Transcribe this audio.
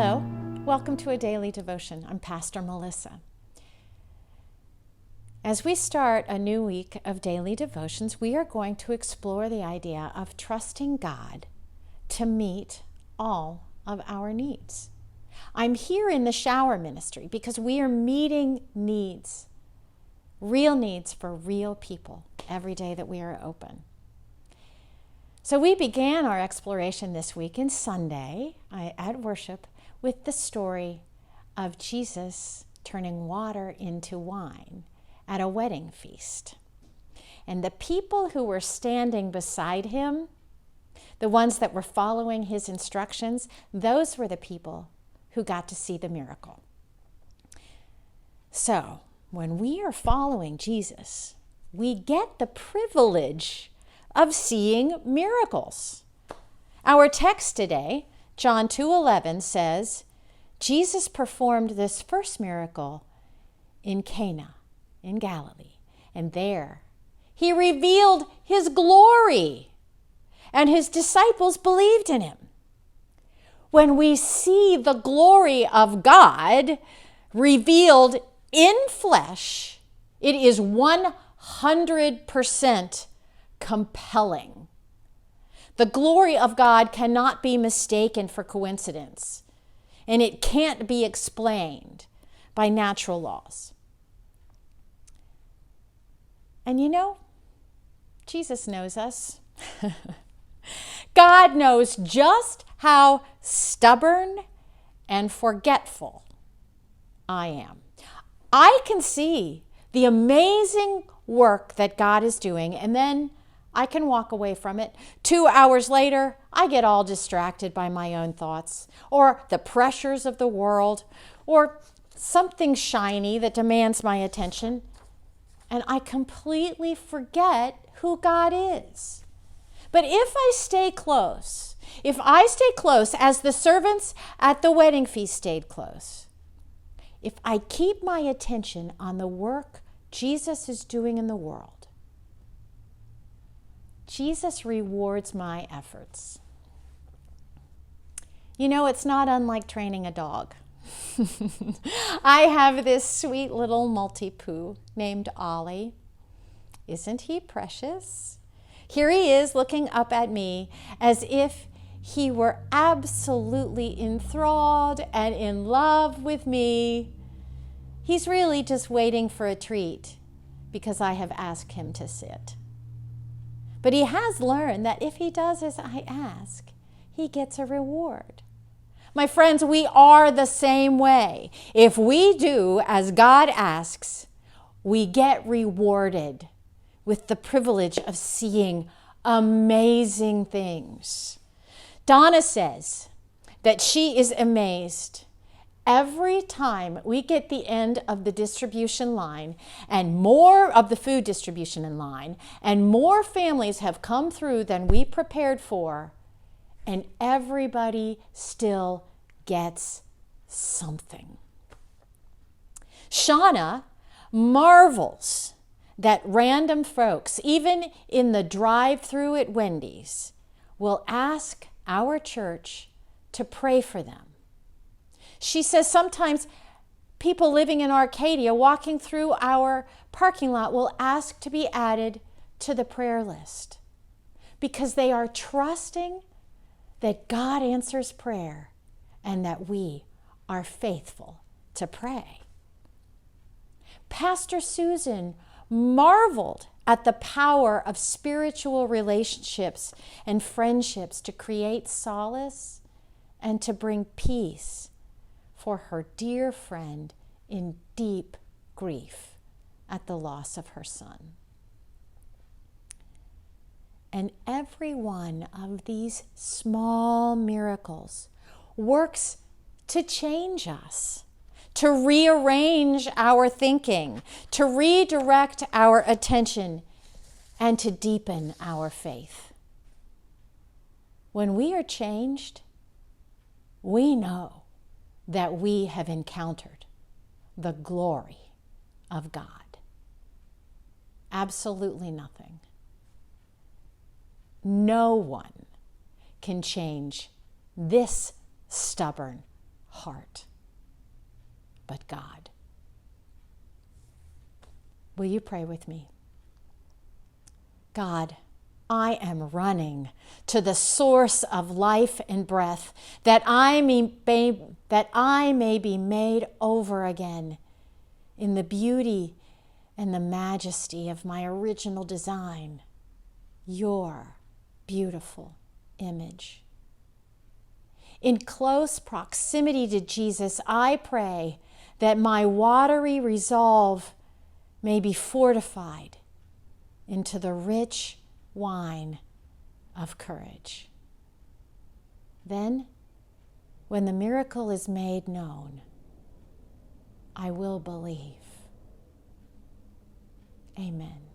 Hello, welcome to a daily devotion. I'm Pastor Melissa. As we start a new week of daily devotions, we are going to explore the idea of trusting God to meet all of our needs. I'm here in the shower ministry because we are meeting needs, real needs for real people every day that we are open. So we began our exploration this week in Sunday at worship with the story of Jesus turning water into wine at a wedding feast. And the people who were standing beside him, the ones that were following his instructions, those were the people who got to see the miracle. So, when we are following Jesus, we get the privilege of seeing miracles. Our text today, John 2:11, says, Jesus performed this first miracle in Cana in Galilee, and there he revealed his glory, and his disciples believed in him. When we see the glory of God revealed in flesh, it is 100% compelling. The glory of God cannot be mistaken for coincidence, and it can't be explained by natural laws. And you know, Jesus knows us. God knows just how stubborn and forgetful I am. I can see the amazing work that God is doing, and then I can walk away from it. 2 hours later, I get all distracted by my own thoughts, or the pressures of the world, or something shiny that demands my attention, and I completely forget who God is. But if I stay close as the servants at the wedding feast stayed close, if I keep my attention on the work Jesus is doing in the world, Jesus rewards my efforts. You know, it's not unlike training a dog. I have this sweet little Maltipoo named Ollie. Isn't he precious? Here he is looking up at me as if he were absolutely enthralled and in love with me. He's really just waiting for a treat because I have asked him to sit. But he has learned that if he does as I ask, he gets a reward. My friends, we are the same way. If we do as God asks, we get rewarded with the privilege of seeing amazing things. Donna says that she is amazed every time we get the end of the distribution line and more of the food distribution in line, and more families have come through than we prepared for, and everybody still gets something. Shauna marvels that random folks, even in the drive-through at Wendy's, will ask our church to pray for them. She says sometimes people living in Arcadia walking through our parking lot will ask to be added to the prayer list because they are trusting that God answers prayer and that we are faithful to pray. Pastor Susan marveled at the power of spiritual relationships and friendships to create solace and to bring peace for her dear friend in deep grief at the loss of her son. And every one of these small miracles works to change us, to rearrange our thinking, to redirect our attention, and to deepen our faith. When we are changed, we know that we have encountered the glory of God. Absolutely nothing. No one can change this stubborn heart, but God. Will you pray with me? God, I am running to the source of life and breath, that I may be made over again in the beauty and the majesty of my original design, your beautiful image. In close proximity to Jesus, I pray that my watery resolve may be fortified into the rich wine of courage. Then, when the miracle is made known, I will believe. Amen.